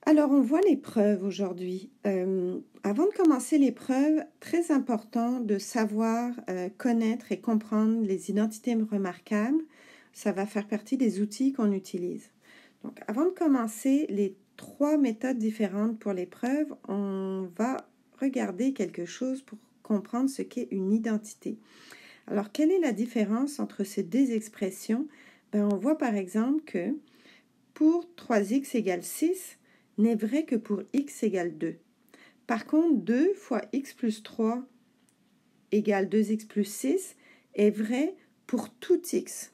Alors, on voit l'épreuve aujourd'hui. Avant de commencer l'épreuve, très important de savoir connaître et comprendre les identités remarquables. Ça va faire partie des outils qu'on utilise. Donc, avant de commencer les 3 méthodes différentes pour l'épreuve, on va regarder quelque chose pour comprendre ce qu'est une identité. Alors, quelle est la différence entre ces deux expressions? On voit par exemple que pour 3x égale 6, n'est vrai que pour x égale 2. Par contre, 2 fois x plus 3 égale 2x plus 6 est vrai pour tout x.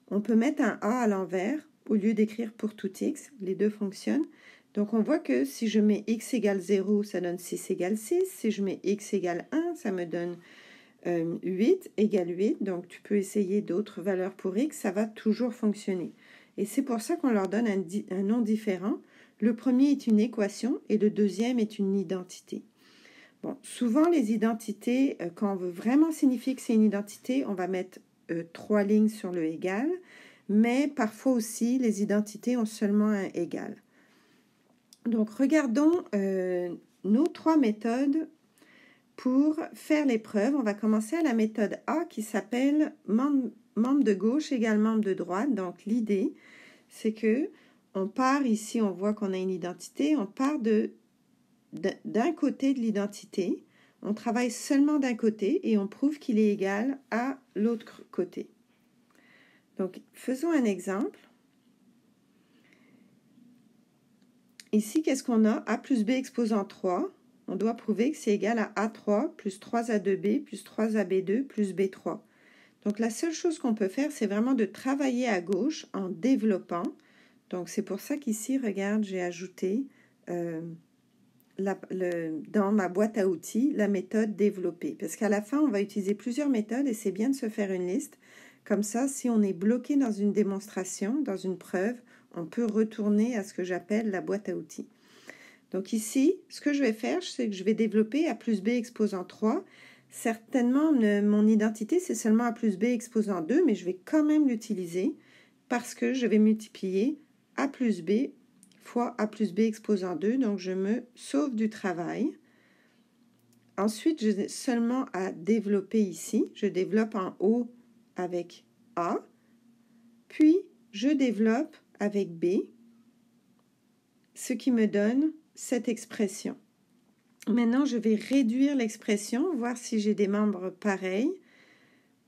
On peut mettre un a à l'envers au lieu d'écrire pour tout x. Les deux fonctionnent. Donc, on voit que si je mets x égale 0, ça donne 6 égale 6. Si je mets x égale 1, ça me donne 8 égale 8. Donc, tu peux essayer d'autres valeurs pour x. Ça va toujours fonctionner. Et c'est pour ça qu'on leur donne un nom différent. Le premier est une équation et le deuxième est une identité. Bon, souvent, les identités, quand on veut vraiment signifier que c'est une identité, on va mettre 3 lignes sur le égal, mais parfois aussi, les identités ont seulement un égal. Donc, regardons nos 3 méthodes pour faire l'épreuve. On va commencer à la méthode A qui s'appelle membre de gauche égale membre de droite. Donc, l'idée, c'est que on part ici, on voit qu'on a une identité, on part d'un côté de l'identité, on travaille seulement d'un côté et on prouve qu'il est égal à l'autre côté. Donc, faisons un exemple. Ici, qu'est-ce qu'on a? A plus B exposant 3. On doit prouver que c'est égal à A3 plus 3A2B plus 3AB2 plus B3. Donc, la seule chose qu'on peut faire, c'est vraiment de travailler à gauche en développant. Donc, c'est pour ça qu'ici, regarde, j'ai ajouté dans ma boîte à outils la méthode développer. Parce qu'à la fin, on va utiliser plusieurs méthodes et c'est bien de se faire une liste. Comme ça, si on est bloqué dans une démonstration, dans une preuve, on peut retourner à ce que j'appelle la boîte à outils. Donc ici, ce que je vais faire, c'est que je vais développer A plus B exposant 3. Certainement, mon identité, c'est seulement A plus B exposant 2, mais je vais quand même l'utiliser parce que je vais multiplier A plus B fois A plus B exposant 2, donc je me sauve du travail. Ensuite, j'ai seulement à développer ici. Je développe en haut avec A, puis je développe avec B, ce qui me donne cette expression. Maintenant, je vais réduire l'expression, voir si j'ai des membres pareils.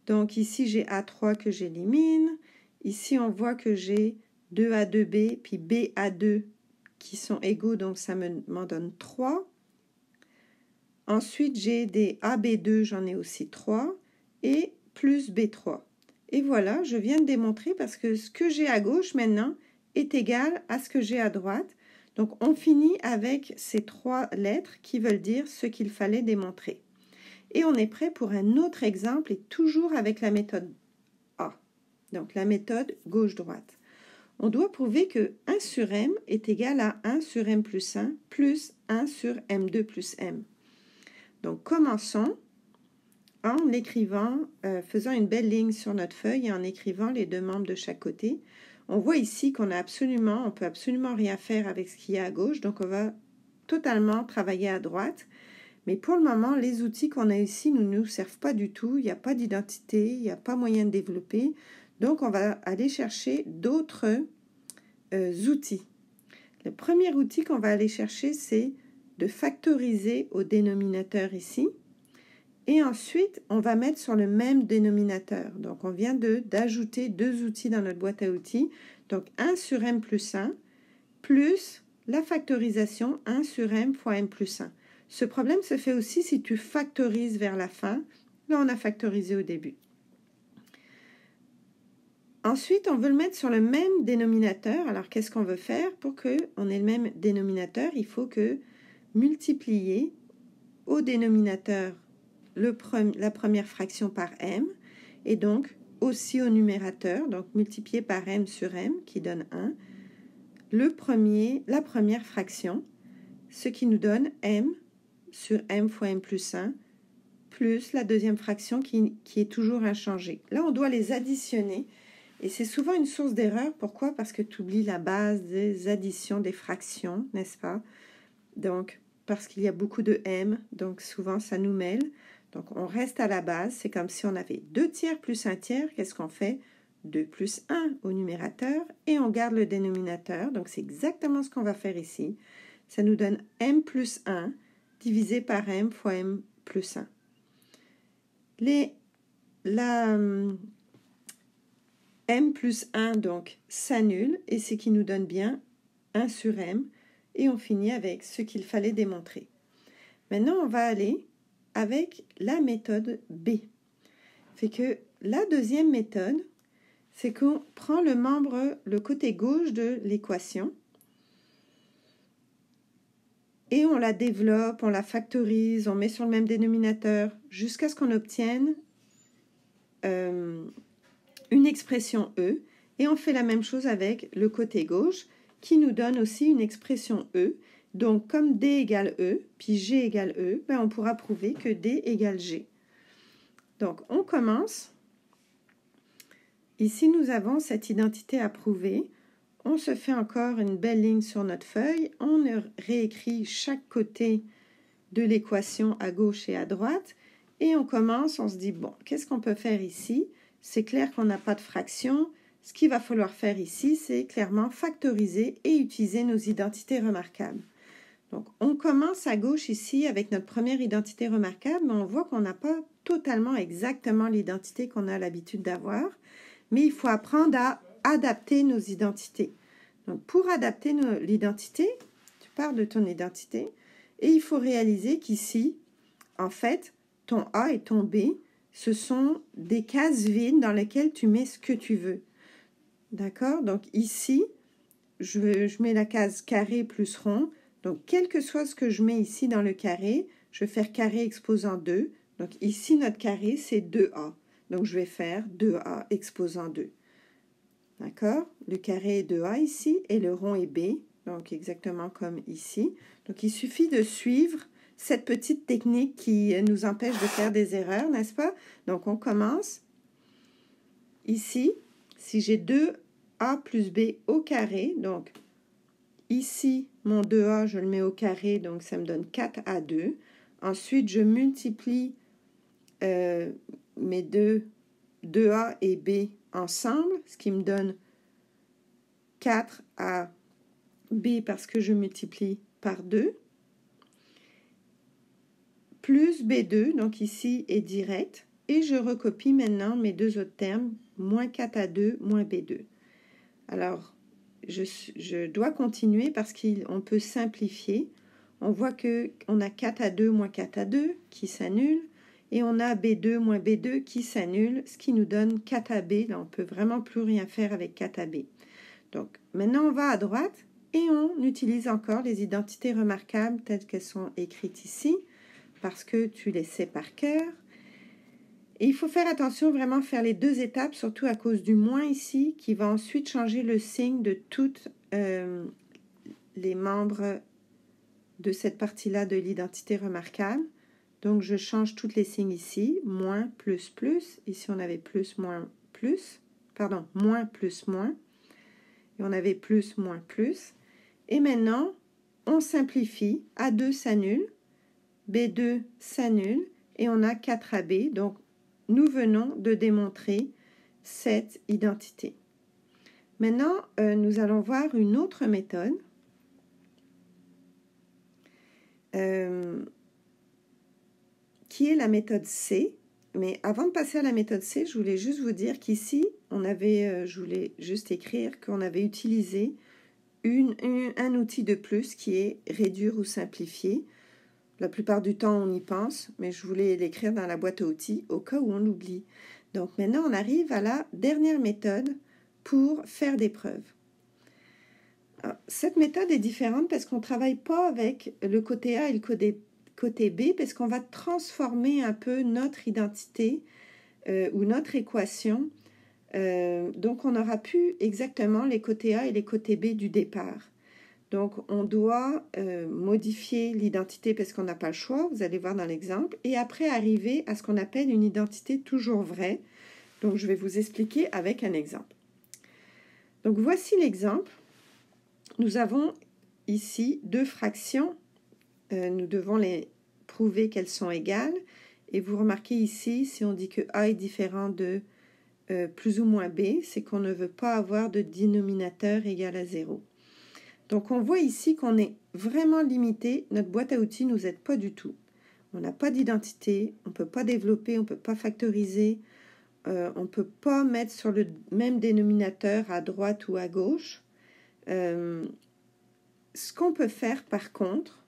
Donc ici, j'ai A3 que j'élimine. Ici, on voit que j'ai 2A2B puis BA2 qui sont égaux, donc ça m'en donne 3. Ensuite, j'ai des AB2, j'en ai aussi 3, et plus B3. Et voilà, je viens de démontrer parce que ce que j'ai à gauche maintenant est égal à ce que j'ai à droite. Donc, on finit avec ces 3 lettres qui veulent dire ce qu'il fallait démontrer. Et on est prêt pour un autre exemple et toujours avec la méthode A. Donc, la méthode gauche-droite. On doit prouver que 1 sur M est égal à 1 sur M plus 1 sur M2 plus M. Donc, commençons en écrivant, faisant une belle ligne sur notre feuille et en écrivant les 2 membres de chaque côté. On voit ici qu'on peut absolument rien faire avec ce qu'il y a à gauche, donc on va totalement travailler à droite. Mais pour le moment, les outils qu'on a ici ne nous servent pas du tout. Il n'y a pas d'identité, il n'y a pas moyen de développer. Donc, on va aller chercher d'autres outils. Le premier outil qu'on va aller chercher, c'est de factoriser au dénominateur ici. Et ensuite, on va mettre sur le même dénominateur. Donc, on vient d'ajouter 2 outils dans notre boîte à outils. Donc, 1 sur M plus 1 plus la factorisation 1 sur M fois M plus 1. Ce problème se fait aussi si tu factorises vers la fin. Là, on a factorisé au début. Ensuite, on veut le mettre sur le même dénominateur. Alors, qu'est-ce qu'on veut faire? Pour qu'on ait le même dénominateur, il faut que multiplier au dénominateur la première fraction par M et donc aussi au numérateur, donc multiplié par M sur M qui donne 1, la première fraction, ce qui nous donne M sur M fois M plus 1 plus la deuxième fraction qui est toujours inchangée. Là, on doit les additionner Et c'est souvent une source d'erreur. Pourquoi? Parce que tu oublies la base des additions, des fractions, n'est-ce pas? Donc, parce qu'il y a beaucoup de m, donc souvent ça nous mêle. Donc, on reste à la base. C'est comme si on avait 2 tiers plus 1 tiers. Qu'est-ce qu'on fait? 2 plus 1 au numérateur et on garde le dénominateur. Donc, c'est exactement ce qu'on va faire ici. Ça nous donne m plus 1 divisé par m fois m plus 1. M plus 1, donc, s'annule et ce qui nous donne bien 1 sur m. Et on finit avec ce qu'il fallait démontrer. Maintenant, on va aller avec la méthode B. Fait que la deuxième méthode, c'est qu'on prend le côté gauche de l'équation et on la développe, on la factorise, on met sur le même dénominateur jusqu'à ce qu'on obtienne une expression E. Et on fait la même chose avec le côté gauche qui nous donne aussi une expression E. Donc, comme D égale E, puis G égale E, ben on pourra prouver que D égale G. Donc, on commence. Ici, nous avons cette identité à prouver. On se fait encore une belle ligne sur notre feuille. On réécrit chaque côté de l'équation à gauche et à droite. Et on commence, on se dit, bon, qu'est-ce qu'on peut faire ici? C'est clair qu'on n'a pas de fraction. Ce qu'il va falloir faire ici, c'est clairement factoriser et utiliser nos identités remarquables. Donc, on commence à gauche ici avec notre première identité remarquable, mais on voit qu'on n'a pas totalement exactement l'identité qu'on a l'habitude d'avoir, mais il faut apprendre à adapter nos identités. Donc, pour adapter l'identité, tu pars de ton identité, et il faut réaliser qu'ici, en fait, ton A et ton B, ce sont des cases vides dans lesquelles tu mets ce que tu veux. D'accord? Donc, ici, je mets la case carré plus rond. Donc, quel que soit ce que je mets ici dans le carré, je vais faire carré exposant 2. Donc, ici, notre carré, c'est 2A. Donc, je vais faire 2A exposant 2. D'accord? Le carré est 2A ici et le rond est B. Donc, exactement comme ici. Donc, il suffit de suivre cette petite technique qui nous empêche de faire des erreurs, n'est-ce pas? Donc, on commence. Ici, si j'ai 2A plus B au carré, donc ici, mon 2A, je le mets au carré, donc ça me donne 4A2. Ensuite, je multiplie mes 2A et B ensemble, ce qui me donne 4AB parce que je multiplie par 2, plus B2, donc ici est direct, et je recopie maintenant mes deux autres termes, moins 4A2, moins B2. Alors, je dois continuer parce qu'on peut simplifier. On voit qu'on a 4A2 moins 4A2 qui s'annule et on a B2 moins B2 qui s'annule, ce qui nous donne 4AB. Là, on ne peut vraiment plus rien faire avec 4AB. Donc, maintenant, on va à droite et on utilise encore les identités remarquables telles qu'elles sont écrites ici parce que tu les sais par cœur. Et il faut faire attention, vraiment faire les deux étapes, surtout à cause du moins ici, qui va ensuite changer le signe de toutes les membres de cette partie-là de l'identité remarquable. Donc, je change tous les signes ici, moins, plus, plus. Ici, on avait plus, moins, plus. Pardon, moins, plus, moins. Et on avait plus, moins, plus. Et maintenant, on simplifie. A2 s'annule, B2 s'annule, et on a 4AB. Donc, nous venons de démontrer cette identité. Maintenant, nous allons voir une autre méthode qui est la méthode C. Mais avant de passer à la méthode C, je voulais juste vous dire qu'ici, je voulais juste écrire qu'on avait utilisé un outil de plus qui est réduire ou simplifier. La plupart du temps, on y pense, mais je voulais l'écrire dans la boîte à outils au cas où on l'oublie. Donc maintenant, on arrive à la dernière méthode pour faire des preuves. Alors, cette méthode est différente parce qu'on ne travaille pas avec le côté A et le côté B, parce qu'on va transformer un peu notre identité ou notre équation. Donc, on n'aura plus exactement les côtés A et les côtés B du départ. Donc, on doit modifier l'identité parce qu'on n'a pas le choix, vous allez voir dans l'exemple, et après arriver à ce qu'on appelle une identité toujours vraie. Donc, je vais vous expliquer avec un exemple. Donc voici l'exemple. Nous avons ici deux fractions. Nous devons les prouver qu'elles sont égales. Et vous remarquez ici, si on dit que A est différent de plus ou moins B, c'est qu'on ne veut pas avoir de dénominateur égal à 0. Donc on voit ici qu'on est vraiment limité. Notre boîte à outils ne nous aide pas du tout. On n'a pas d'identité, on ne peut pas développer, on ne peut pas factoriser, on ne peut pas mettre sur le même dénominateur à droite ou à gauche. Ce qu'on peut faire par contre,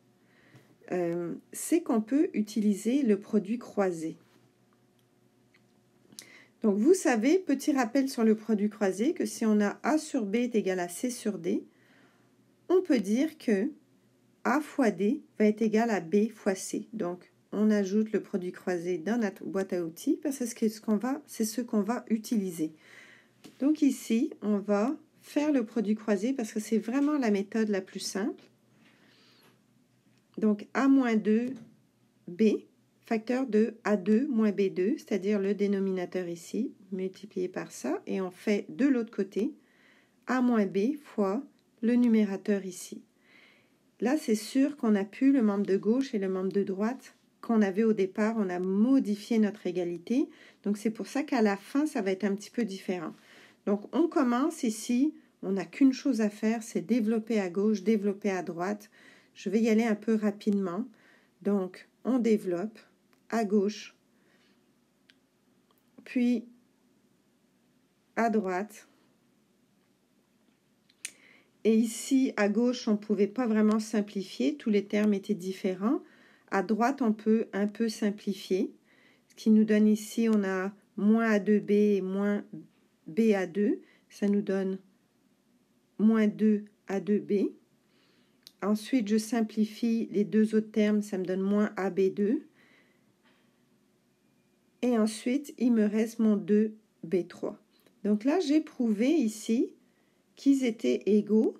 c'est qu'on peut utiliser le produit croisé. Donc vous savez, petit rappel sur le produit croisé, que si on a A sur B est égal à C sur D, on peut dire que A fois D va être égal à B fois C. Donc on ajoute le produit croisé dans notre boîte à outils parce que c'est ce qu'on va utiliser. Donc ici, on va faire le produit croisé parce que c'est vraiment la méthode la plus simple. Donc A-2B, facteur de A2 moins B2, c'est-à-dire le dénominateur ici, multiplié par ça, et on fait de l'autre côté A moins B fois le numérateur ici. Là, c'est sûr qu'on n'a plus le membre de gauche et le membre de droite qu'on avait au départ. On a modifié notre égalité. Donc, c'est pour ça qu'à la fin, ça va être un petit peu différent. Donc, on commence ici. On n'a qu'une chose à faire, c'est développer à gauche, développer à droite. Je vais y aller un peu rapidement. Donc, on développe à gauche, puis à droite. Et ici, à gauche, on ne pouvait pas vraiment simplifier. Tous les termes étaient différents. À droite, on peut un peu simplifier. Ce qui nous donne ici, on a moins A2B et moins BA2. Ça nous donne moins 2A2B. Ensuite, je simplifie les deux autres termes. Ça me donne moins AB2. Et ensuite, il me reste mon 2B3. Donc là, j'ai prouvé ici qu'ils étaient égaux.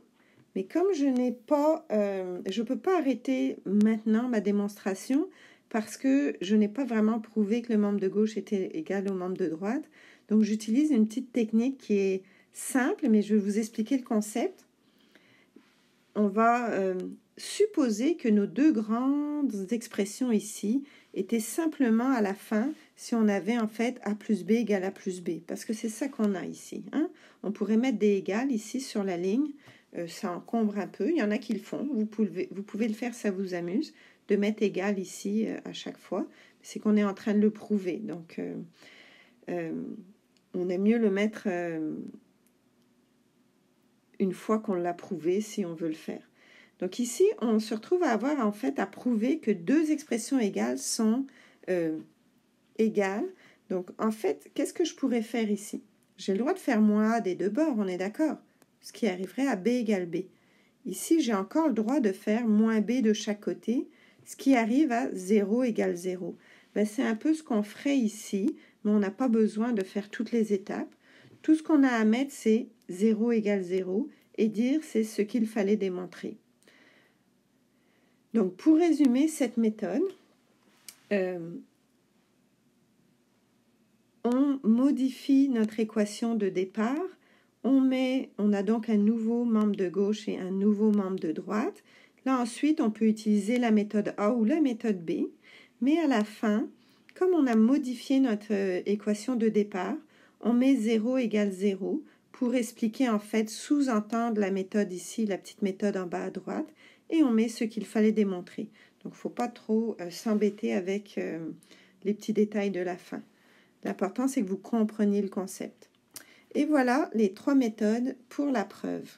Mais comme je n'ai pas, je ne peux pas arrêter maintenant ma démonstration parce que je n'ai pas vraiment prouvé que le membre de gauche était égal au membre de droite. Donc, j'utilise une petite technique qui est simple, mais je vais vous expliquer le concept. On va supposer que nos deux grandes expressions ici étaient simplement à la fin si on avait en fait A plus B égale A plus B, parce que c'est ça qu'on a ici. Hein? On pourrait mettre des égales ici sur la ligne. Ça encombre un peu, il y en a qui le font, vous pouvez le faire, ça vous amuse, de mettre égal ici à chaque fois, c'est qu'on est en train de le prouver, donc on aime mieux le mettre une fois qu'on l'a prouvé si on veut le faire. Donc ici, on se retrouve à avoir en fait à prouver que deux expressions égales sont égales. Donc en fait, qu'est-ce que je pourrais faire ici? J'ai le droit de faire moins A des deux bords, on est d'accord? Ce qui arriverait à B égale B. Ici, j'ai encore le droit de faire moins B de chaque côté, ce qui arrive à 0 égale 0. Ben, c'est un peu ce qu'on ferait ici, mais on n'a pas besoin de faire toutes les étapes. Tout ce qu'on a à mettre, c'est 0 égale 0, et dire c'est ce qu'il fallait démontrer. Donc, pour résumer cette méthode, on modifie notre équation de départ. On a donc un nouveau membre de gauche et un nouveau membre de droite. Là, ensuite, on peut utiliser la méthode A ou la méthode B. Mais à la fin, comme on a modifié notre équation de départ, on met 0 égale 0 pour expliquer, en fait, sous-entendre la méthode ici, la petite méthode en bas à droite, et on met ce qu'il fallait démontrer. Donc, il ne faut pas trop s'embêter avec les petits détails de la fin. L'important, c'est que vous compreniez le concept. Et voilà les trois méthodes pour la preuve.